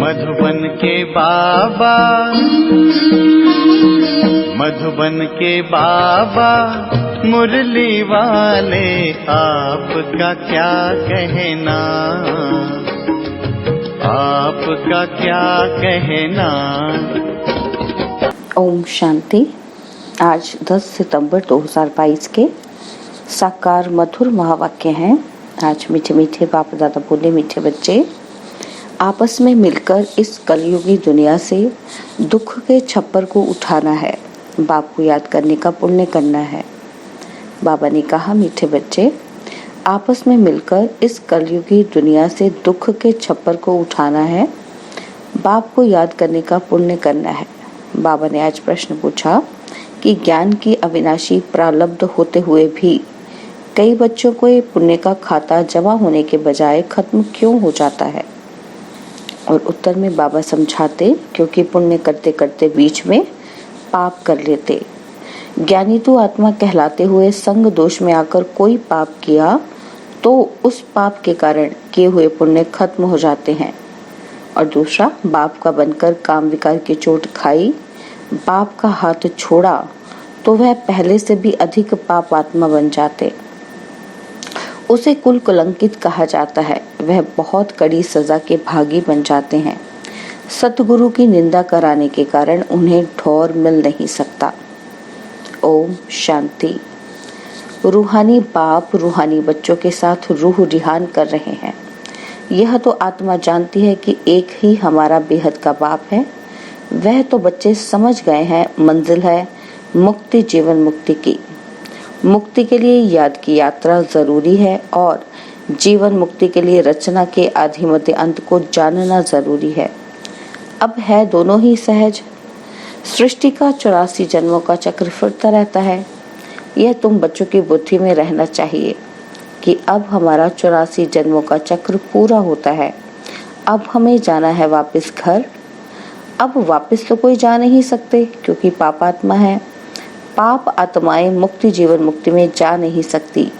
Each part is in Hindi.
मधुबन के बाबा, मधुबन के बाबा मुरली वाले, आपका क्या कहना, आपका क्या कहना। ओम शांति। आज 10 सितंबर 2022 के साकार मधुर महावाक्य हैं। आज मीठे मीठे बाप दादा बोले, मीठे बच्चे आपस में मिलकर इस कलयुगी दुनिया से दुख के छप्पर को उठाना है, बाप को याद करने का पुण्य करना है। बाबा ने कहा, मीठे बच्चे आपस में मिलकर इस कलयुगी दुनिया से दुख के छप्पर को उठाना है, बाप को याद करने का पुण्य करना है। बाबा ने आज प्रश्न पूछा कि ज्ञान की अविनाशी प्रारब्ध होते हुए भी कई बच्चों को ये पुण्य का खाता जमा होने के बजाय खत्म क्यों हो जाता है। और उत्तर में बाबा समझाते, क्योंकि पुण्य करते करते बीच में पाप कर लेते। ज्ञानी तो आत्मा कहलाते हुए संग दोष में आकर कोई पाप किया तो उस पाप के कारण किए हुए पुण्य खत्म हो जाते हैं। और दूसरा, बाप का बनकर काम विकार की चोट खाई, बाप का हाथ छोड़ा तो वह पहले से भी अधिक पाप आत्मा बन जाते। उसे कुल कलंकित कहा जाता है। वह बहुत कड़ी सजा के भागी बन जाते हैं। सतगुरु की निंदा कराने के कारण उन्हें ठौर मिल नहीं सकता। ओम शांति। रूहानी बाप रूहानी बच्चों के साथ रूह रिहान कर रहे हैं। यह तो आत्मा जानती है कि एक ही हमारा बेहद का बाप है। वह तो बच्चे समझ गए हैं, मंजिल है मुक्ति, जीवन मुक्ति की। मुक्ति के लिए याद की यात्रा जरूरी है और जीवन मुक्ति के लिए रचना के आदि मध्य अंत को जानना जरूरी है। अब है दोनों ही सहज। सृष्टि का 84 जन्मों का चक्र फिरता रहता है। यह तुम बच्चों की बुद्धि में रहना चाहिए कि अब हमारा 84 जन्मों का चक्र पूरा होता है। अब हमें जाना है वापस घर। अब वापस तो कोई जा नहीं सकते, क्योंकि पापात्मा है। पाप आत्माएं मुक्ति जीवन मुक्ति में जा नहीं सकती।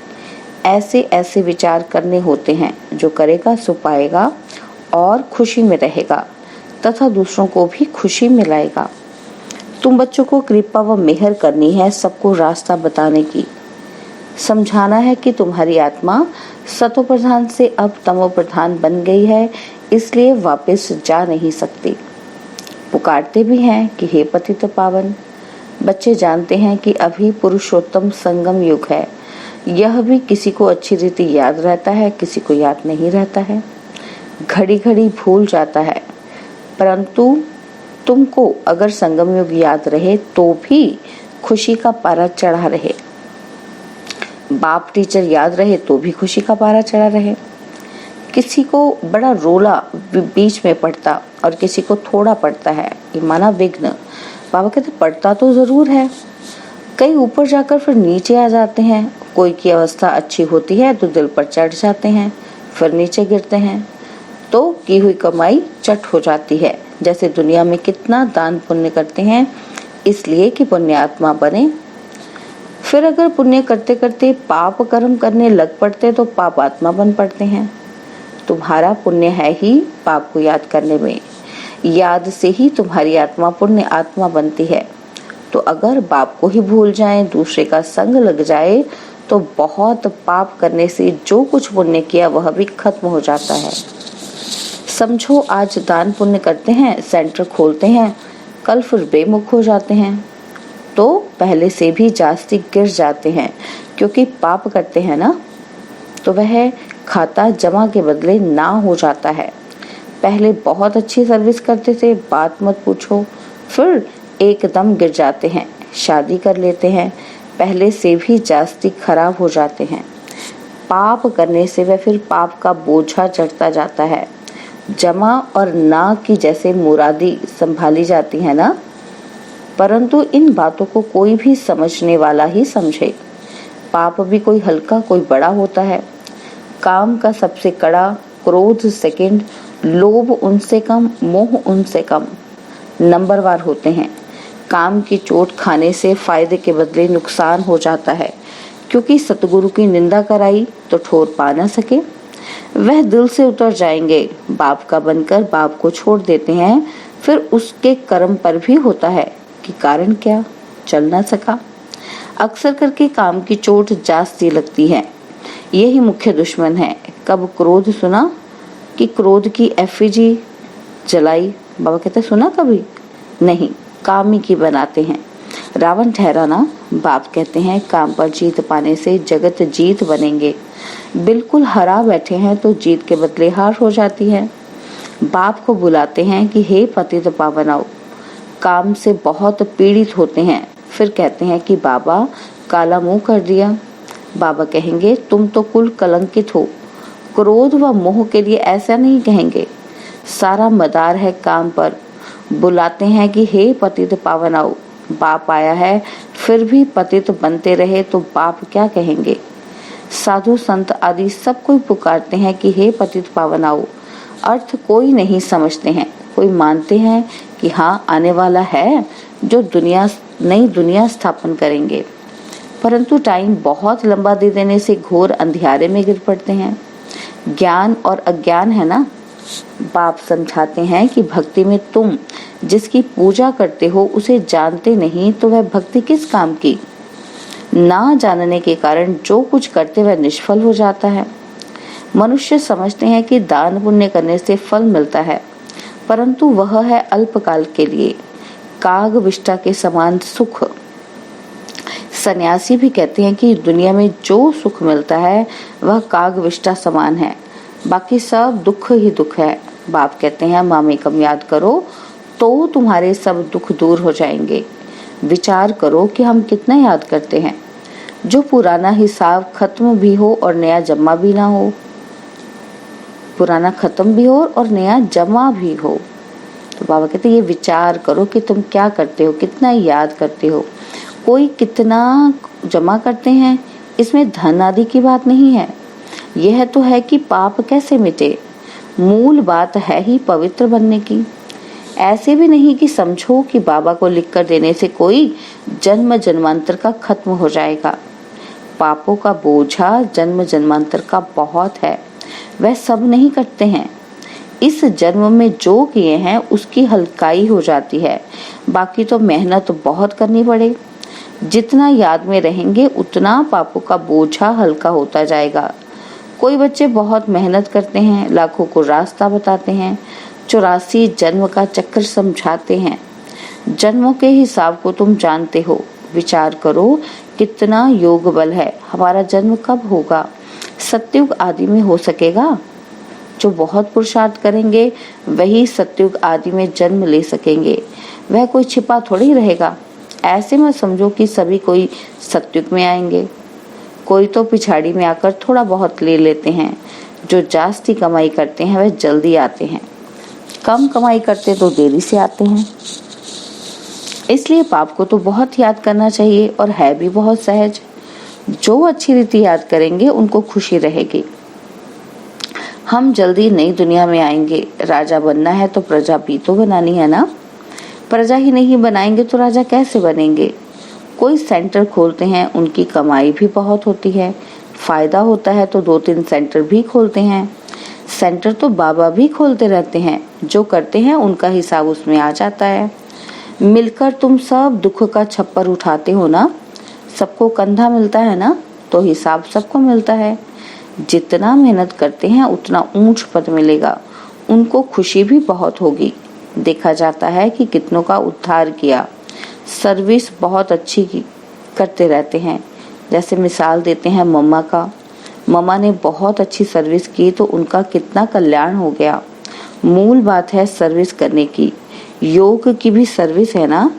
ऐसे ऐसे विचार करने होते हैं, जो करेगा सो पाएगा और खुशी में रहेगा तथा दूसरों को भी खुशी में लाएगा। तुम बच्चों को कृपा व मेहर करनी है, सबको रास्ता बताने की। समझाना है कि तुम्हारी आत्मा सतो प्रधान से अब तमो प्रधान बन गई है, इसलिए वापस जा नहीं सकती। पुकारते भी हैं कि हे पतित पावन। बच्चे जानते हैं कि अभी पुरुषोत्तम संगम युग है। यह भी किसी को अच्छी रीति याद रहता है, किसी को याद नहीं रहता है, घड़ी घड़ी भूल जाता है। परंतु तुमको अगर संगम युग याद रहे तो भी खुशी का पारा चढ़ा रहे। बाप टीचर याद रहे तो भी खुशी का पारा चढ़ा रहे। किसी को बड़ा रोला बीच में पड़ता और किसी को थोड़ा पड़ता है, ये माना विघ्न। बाबा कहते पढ़ता तो जरूर है, कई ऊपर जाकर फिर नीचे आ जाते हैं। कोई की अवस्था अच्छी होती है तो दिल पर चढ़ जाते हैं, फिर नीचे गिरते हैं, तो की हुई कमाई चट हो जाती है। जैसे दुनिया में कितना दान पुण्य करते हैं इसलिए कि पुण्य आत्मा बने। फिर अगर पुण्य करते करते पाप कर्म करने लग पड़ते तो पाप आत्मा बन पड़ते हैं। तुम्हारा पुण्य है ही पाप को याद करने में। याद से ही तुम्हारी आत्मा पुण्य आत्मा बनती है। तो अगर बाप को ही भूल जाएं, दूसरे का संग लग जाए तो बहुत पाप करने से जो कुछ पुण्य किया वह भी खत्म हो जाता है। समझो आज दान पुण्य करते हैं, सेंटर खोलते हैं, कल फिर बेमुख हो जाते हैं तो पहले से भी जास्ती गिर जाते हैं, क्योंकि पाप करते हैं ना, तो वह खाता जमा के बदले ना हो जाता है। पहले बहुत अच्छी सर्विस करते थे, बात मत पूछो, फिर एकदम गिर जाते हैं। शादी कर लेते हैं, पहले से भी जास्ती खराब हो जाते हैं। पाप करने से वह फिर पाप का बोझा चढ़ता जाता है। जमा और ना की जैसे मुरादी संभाली जाती है ना, परंतु इन बातों को कोई भी समझने वाला ही समझे। पाप भी कोई हल्का कोई बड़ा होता है। काम का सबसे कड़ा, क्रोध सेकंड, लोभ उनसे कम, मोह उनसे कम नंबरवार होते हैं। काम की चोट खाने से फायदे के बदले नुकसान हो जाता है, क्योंकि सतगुरु की निंदा कराई तो ठोर पा न सके। वह दिल से उतर जाएंगे, बाप का बनकर बाप को छोड़ देते हैं। फिर उसके कर्म पर भी होता है कि कारण क्या, चल ना सका। अक्सर करके काम की चोट जास्ती लगती है, यही मुख्य दुश्मन है। कब क्रोध सुना कि क्रोध की एफिजी जलाई, बाबा कहते सुना कभी नहीं, काम ही की बनाते हैं। रावण ठहरा ना, बाप कहते हैं काम पर जीत पाने से जगत जीत बनेंगे। बिल्कुल हरा बैठे हैं तो जीत के बदले हार हो जाती है। बाप को बुलाते हैं कि हे पतित पावन आओ, काम से बहुत पीड़ित होते हैं। फिर कहते हैं कि बाबा काला मुंह कर दिया। बाबा कहेंगे तुम तो कुल कलंकित हो। क्रोध व मोह के लिए ऐसा नहीं कहेंगे, सारा मदार है काम पर। बुलाते हैं कि हे पतित पावन आओ, बाप आया है फिर भी पतित बनते रहे तो बाप क्या कहेंगे। साधु संत आदि सब कोई पुकारते हैं कि हे पतित पावन आओ। अर्थ कोई नहीं समझते हैं, कोई मानते हैं कि हाँ आने वाला है जो नई दुनिया स्थापन करेंगे, परंतु टाइम बहुत लंबा दे देने से घोर अंधियारे में गिर पड़ते हैं। ज्ञान और अज्ञान है ना। बाप समझाते हैं कि भक्ति में तुम जिसकी पूजा करते हो उसे जानते नहीं तो वह भक्ति किस काम की। ना जानने के कारण जो कुछ करते वह निष्फल हो जाता है। मनुष्य समझते हैं कि दान पुण्य करने से फल मिलता है, परंतु वह है अल्पकाल के लिए, काग विष्ठा के समान सुख। सन्यासी भी कहते हैं कि दुनिया में जो सुख मिलता है वह काग विष्ठा समान है, बाकी सब दुख ही दुख है। बाप कहते हैं मामेकम याद करो तो तुम्हारे सब दुख दूर हो जाएंगे। विचार करो कि हम कितना याद करते हैं। जो पुराना हिसाब खत्म भी हो और नया जमा भी ना हो, पुराना खत्म भी हो और नया जमा भी हो। तो बाबा कहते हैं ये विचार करो कि तुम क्या करते हो, कितना याद करते हो। कोई कितना जमा करते हैं, इसमें धन आदि की बात नहीं है। यह तो है कि पाप कैसे मिटे। मूल बात है ही पवित्र बनने की। ऐसे भी नहीं कि समझो कि बाबा को लिख कर देने से कोई जन्म जन्मांतर का खत्म हो जाएगा। पापों का बोझा जन्म जन्मांतर का बहुत है, वह सब नहीं करते हैं। इस जन्म में जो किए हैं उसकी हल्काई हो जाती है, बाकी तो मेहनत बहुत करनी पड़े। जितना याद में रहेंगे उतना पापों का बोझा हल्का होता जाएगा। कोई बच्चे बहुत मेहनत करते हैं, लाखों को रास्ता बताते हैं, 84 जन्म का चक्कर समझाते हैं। जन्मों के हिसाब को तुम जानते हो। विचार करो कितना योग बल है। हमारा जन्म कब होगा? सतयुग आदि में हो सकेगा। जो बहुत पुरुषार्थ करेंगे वही सतयुग आदि में जन्म ले सकेंगे। वह कोई छिपा थोड़ी रहेगा। ऐसे मत समझो कि सभी कोई सतयुग में आएंगे। कोई तो पिछाड़ी में आकर थोड़ा बहुत ले लेते हैं। जो जास्ती कमाई करते हैं वह जल्दी आते हैं, कम कमाई करते तो देरी से आते हैं। इसलिए पाप को तो बहुत याद करना चाहिए और है भी बहुत सहज। जो अच्छी रीति याद करेंगे उनको खुशी रहेगी। हम जल्दी नई दुनिया में आएंगे। राजा बनना है तो प्रजा भी तो बनानी है ना। प्रजा ही नहीं बनाएंगे तो राजा कैसे बनेंगे। कोई सेंटर खोलते हैं, उनकी कमाई भी बहुत होती है। फायदा होता है तो 2-3 सेंटर भी खोलते हैं। सेंटर तो बाबा भी खोलते रहते हैं। जो करते हैं उनका हिसाब उसमें आ जाता है। मिलकर तुम सब दुख का छप्पर उठाते हो ना। सबको कंधा मिलता है ना, तो हिसाब सबको मिलता है। जितना मेहनत करते हैं उतना ऊंच पद मिलेगा। उनको खुशी भी बहुत होगी। देखा जाता है कि कितनों का उद्धार किया। सर्विस बहुत अच्छी करते रहते हैं। जैसे मिसाल देते हैं मम्मा का। मम्मा ने बहुत अच्छी सर्विस की तो उनका कितना कल्याण हो गया। मूल बात है सर्विस करने की। योग की भी सर्विस है ना।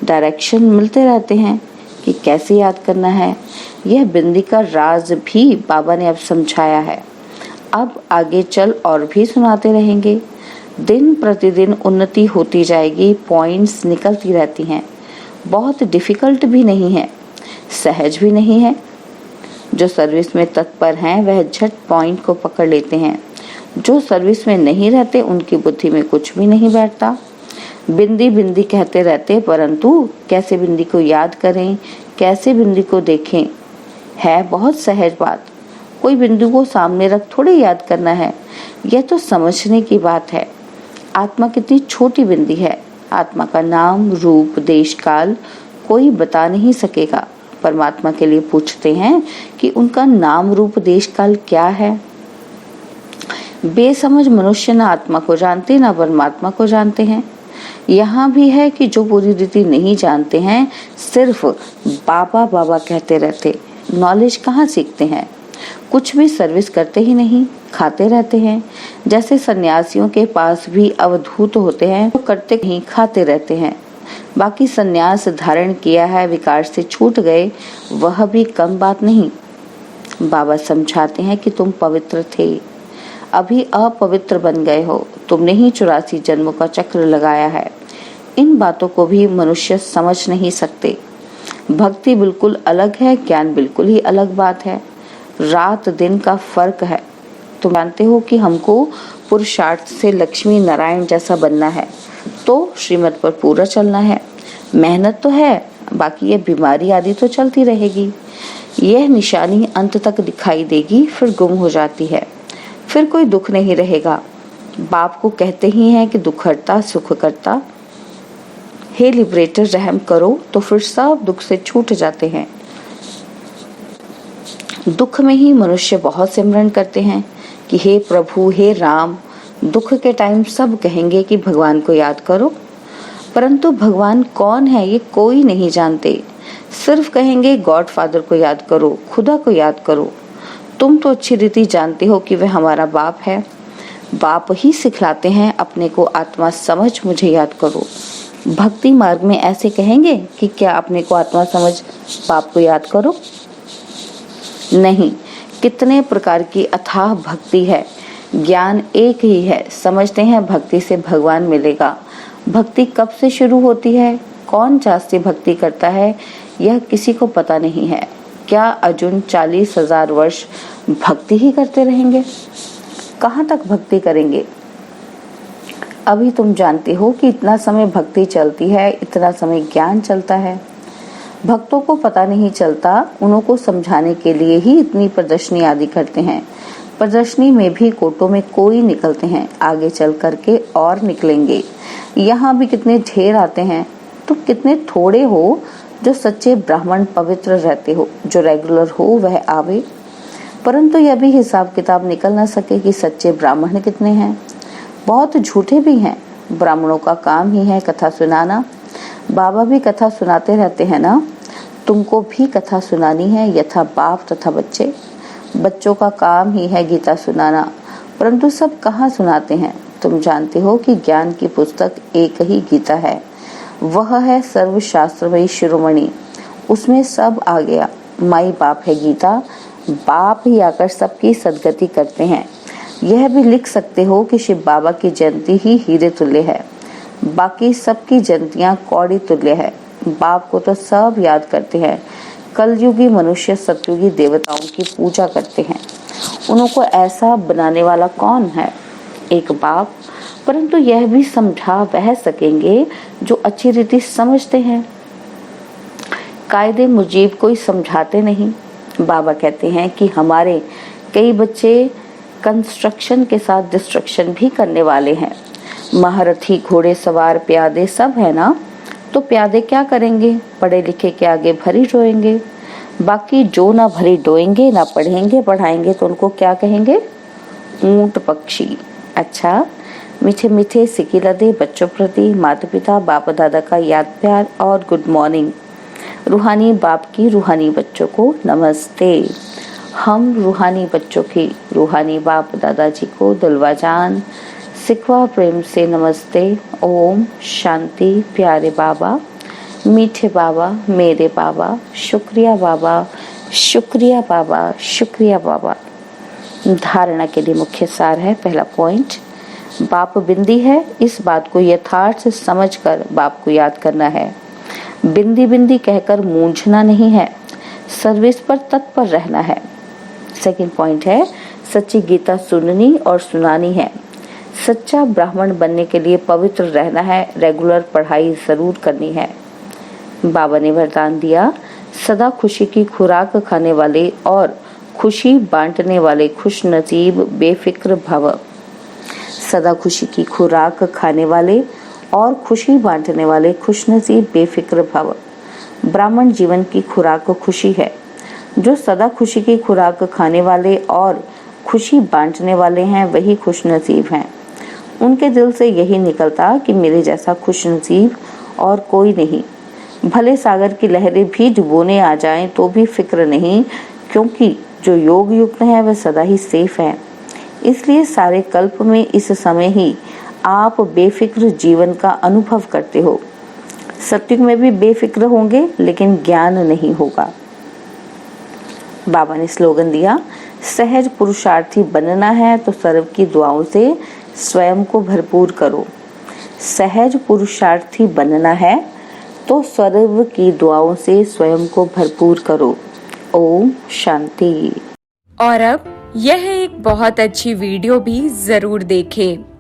डायरेक्शन मिलते रहते हैं कि कैसे याद करना है। यह बिंदी का राज भी बाबा ने अब समझाया है। अब आगे चल और भी सुनाते रहेंगे। दिन प्रतिदिन उन्नति होती जाएगी। पॉइंट्स निकलती रहती हैं। बहुत डिफिकल्ट भी नहीं है, सहज भी नहीं है। जो सर्विस में तत्पर हैं वह झट पॉइंट को पकड़ लेते हैं। जो सर्विस में नहीं रहते उनकी बुद्धि में कुछ भी नहीं बैठता। बिंदी बिंदी कहते रहते, परंतु कैसे बिंदी को याद करें, कैसे बिंदी को देखें, है बहुत सहज बात। कोई बिंदु को सामने रख थोड़े याद करना है। यह तो समझने की बात है। आत्मा कितनी छोटी बिंदी है। आत्मा का नाम, रूप, देश, काल कोई बता नहीं सकेगा। परमात्मा के लिए पूछते हैं कि उनका नाम, रूप, देश, काल क्या है। बेसमझ मनुष्य न आत्मा को जानते न परमात्मा को जानते हैं। यहाँ भी है कि जो पूरी रीति नहीं जानते हैं, सिर्फ बाबा बाबा कहते रहते, नॉलेज कहाँ सीखते हैं। कुछ भी सर्विस करते ही नहीं, खाते रहते हैं। जैसे सन्यासियों के पास भी अवधूत होते हैं, तो करते नहीं, खाते रहते हैं। बाकी सन्यास धारण किया है, विकार से छूट गए, वह भी कम बात नहीं। बाबा समझाते हैं कि तुम पवित्र थे, अभी अपवित्र बन गए हो। तुमने ही 84 जन्मों का चक्र लगाया है। इन बातों को भी मनुष्य समझ नहीं सकते। भक्ति बिल्कुल अलग है, ज्ञान बिल्कुल ही अलग बात है। रात दिन का फर्क है। तुम जानते हो कि हमको पुरुषार्थ से लक्ष्मी नारायण जैसा बनना है, तो श्रीमत पर पूरा चलना है। मेहनत तो है, बाकी ये बीमारी आदि तो चलती रहेगी। यह निशानी अंत तक दिखाई देगी, फिर गुम हो जाती है। फिर कोई दुख नहीं रहेगा। बाप को कहते ही हैं कि दुख हरता सुख करता। हे लिबरेटर, रहम करो, तो फिर सब दुख से छूट जाते हैं। दुख में ही मनुष्य बहुत सिमरन करते हैं कि हे प्रभु, हे राम। दुख के टाइम सब कहेंगे कि भगवान को याद करो, परंतु भगवान कौन है ये कोई नहीं जानते। सिर्फ कहेंगे गॉड फादर को याद करो, खुदा को याद करो। तुम तो अच्छी रीति जानते हो कि वह हमारा बाप है। बाप ही सिखलाते हैं अपने को आत्मा समझ मुझे याद करो। भक्ति मार्ग में ऐसे कहेंगे कि क्या अपने को आत्मा समझ बाप को याद करो? नहीं। कितने प्रकार की अथाह भक्ति है। ज्ञान एक ही है। समझते हैं भक्ति से भगवान मिलेगा। भक्ति कब से शुरू होती है, कौन जास्ती भक्ति करता है, यह किसी को पता नहीं है। क्या अर्जुन 40,000 वर्ष भक्ति ही करते रहेंगे? कहाँ तक भक्ति करेंगे? अभी तुम जानते हो कि इतना समय भक्ति चलती है, इतना समय ज्ञान चलता है। भक्तों को पता नहीं चलता, उन्हों को समझाने के लिए ही इतनी प्रदर्शनी आदि करते हैं। प्रदर्शनी में भी कोटों में कोई निकलते हैं, आगे चल करके और निकलेंगे। यहाँ भी कितने ढेर आते हैं, तो कितने थोड़े हो जो सच्चे ब्राह्मण पवित्र रहते हो, जो रेगुलर हो वह आवे। परंतु यह भी हिसाब किताब निकल न सके कि सच्चे ब्राह्मण कितने हैं। बहुत झूठे भी हैं। ब्राह्मणों का काम ही है कथा सुनाना। बाबा भी कथा सुनाते रहते हैं ना। तुमको भी कथा सुनानी है, यथा बाप तथा बच्चे। बच्चों का काम ही है गीता सुनाना, परंतु सब कहाँ सुनाते हैं। तुम जानते हो कि ज्ञान की पुस्तक एक ही गीता है, वह है सर्वशास्त्रमयी शिरोमणि। उसमें सब आ गया। माई बाप है गीता। बाप ही आकर सबकी सदगति करते हैं। यह भी लिख सकते हो कि शिव बाबा की जयंती ही हीरे तुल्य है, बाकी सबकी जयंतियां कौड़ी तुल्य है। बाप को तो सब याद करते हैं। कलयुगी मनुष्य सतयुगी देवताओं की पूजा करते हैं। उनको ऐसा बनाने वाला कौन है? एक बाप। परंतु यह भी समझा वह सकेंगे जो अच्छी रीति समझते हैं। कायदे मुजीब कोई समझाते नहीं। बाबा कहते हैं कि हमारे कई बच्चे कंस्ट्रक्शन के साथ डिस्ट्रक्शन भी करने वाले हैं। महारथी, घोड़े सवार, प्यादे सब है ना, तो प्यादे क्या करेंगे? पढ़े लिखे के आगे भरी रोएंगे। बाकी जो ना भरी डोएंगे, ना पढ़ेंगे पढ़ाएंगे, तो उनको क्या कहेंगे? ऊंट पक्षी। अच्छा, मीठे मीठे सिकी लदे बच्चों प्रति माता पिता बाप दादा का याद प्यार और गुड मॉर्निंग। रूहानी बाप की रूहानी बच्चों को नमस्ते। हम रूहानी बच्चों की रूहानी बाप दादाजी को दिलवा जान सिखवा प्रेम से नमस्ते। ओम शांति। प्यारे बाबा, मीठे बाबा, मेरे बाबा, शुक्रिया बाबा, शुक्रिया बाबा, शुक्रिया बाबा। धारणा के लिए मुख्य सार है। पहला पॉइंट, बाप बिंदी है। इस बात को यथार्थ से समझकर बाप को याद करना है। बिंदी बिंदी कहकर मूंझना नहीं है, सर्विस पर तत्पर रहना है। सेकंड पॉइंट है, सच्ची गीता सुननी और सुनानी है। सच्चा ब्राह्मण बनने के लिए पवित्र रहना है, रेगुलर पढ़ाई जरूर करनी है। बाबा ने वरदान दिया, सदा खुशी की खुराक खाने वाले और खुशी बांटने वाले खुश नसीब बेफिक्र भव। सदा खुशी की खुराक खाने वाले और खुशी बांटने वाले खुशनसीब बेफिक्र भव। ब्राह्मण जीवन की खुराक खुशी है। जो सदा खुशी की खुराक खाने वाले और खुशी बांटने वाले हैं वही खुशनसीब हैं। उनके दिल से यही निकलता कि मेरे जैसा खुशनसीब और कोई नहीं। भले सागर की लहरें भी डुबोने आ जाएं तो भी फिक्र नहीं, क्योंकि जो योग युक्त है वह सदा ही सेफ है। इसलिए सारे कल्प में इस समय ही आप बेफिक्र जीवन का अनुभव करते हो। सत्युग में भी बेफिक्र होंगे लेकिन ज्ञान नहीं होगा। बाबा ने स्लोगन दिया, सहज पुरुषार्थी बनना है तो सर्व की दुआओं से स्वयं को भरपूर करो। सहज पुरुषार्थी बनना है तो सर्व की दुआओं से स्वयं को भरपूर करो। ओम शांति। और अब यह एक बहुत अच्छी वीडियो भी जरूर देखें।